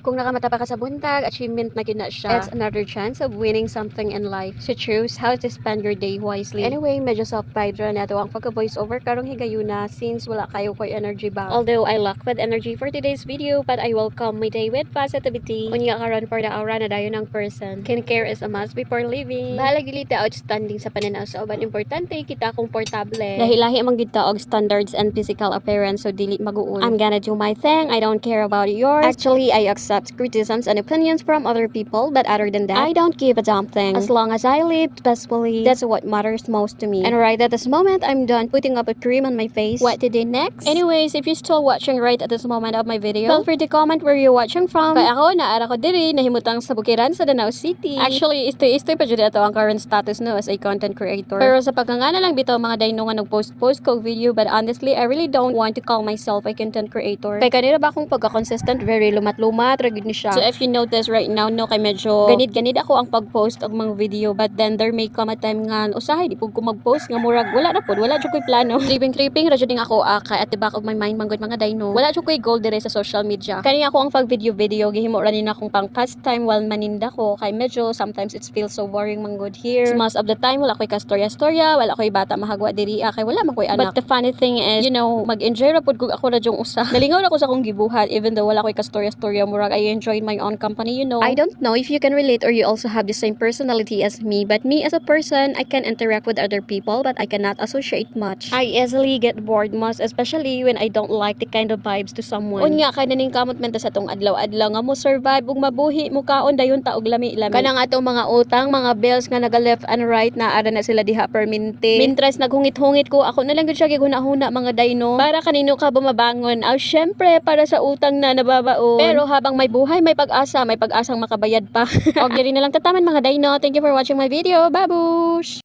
Kung nakamata pa ka sa buntag, achievement na gina siya. It's another chance of winning something in life. So choose how to spend your day wisely. Anyway, medyo soft vibra na ito ang pagka-voice over karong higayuna since wala kayo ko'y energy ba. Although I lack with energy for today's video, but I welcome my day with positivity. Unya karon for the aura na dayon ng person. Care is a must before living. Bahala gilita outstanding sa pananaw sa uban. Importante kita komportable. Lahi-lahi man gid ta og standards and physical appearance so dili maguon. I'm gonna do my thing. I don't care about yours. Actually, I accept criticisms and opinions from other people, but other than that, I don't give a damn thing. As long as I live peacefully, that's what matters most to me. And right at this moment, I'm done putting up a cream on my face. What to do next? Anyways, if you're still watching right at this moment of my video, feel free to comment where you're watching from. Kaya ako, naara ko diri, nahimutang sa Bukiran sa Danau City. Actually, istoy pa dyan ito ang current status no as a content creator. Pero sa pagkangana lang bitaw mga daino nga nag-post ko video, but honestly, I really don't want to call myself a content creator. Kaya kanina ba akong pagka-consistent, very lumat-lumat, ragid ni siya. So if you notice right now, no, kay medyo ganid ako ang pag-post og mga video, but then there may come a time nga usahay di pud ko mag-post nga murag wala na pud, wala jud ko'y plano. Tripping ra jud ako kay at the back of my mind manggod mga dino. Wala jud ko'y goal dire sa social media. Kani ako ang pag-video gihimo ra nina akong pang pastime while maninda ko kay medyo sometimes it feels so boring manggod here. So most of the time wala ko'y kastorya-storya, wala ko'y bata mahagwa diri kay wala man ko'y anak. But the funny thing is, you know, mag-enjoy ra pud ko ako ra jung usa. Nalingaw ra ko sa akong gibuhat even though wala ko'y kastorya-storya, murag I enjoy my own company, you know. I don't know if you can relate or you also have the same personality as me, but me as a person, I can interact with other people, but I cannot associate much. I easily get bored, most especially when I don't like the kind of vibes to someone. Unya kay naning kamot men ta sa tong adlaw-adlaw nga mo survive ug mabuhi mo kaon dayon ta og lami-lami. Kanang atong mga utang, mga bills nga naga left and right na ara na sila diha permanente. Mintras naghungit-hungit ko, ako na lang gyud siya gihuna-huna mga dayno. Para kanino ka ba mabangon? Syempre para sa utang na nababaon. Pero habang may buhay, may pag-asang makabayad pa. Og diri na lang tataman mga dayno. Thank you for watching my video. Babush!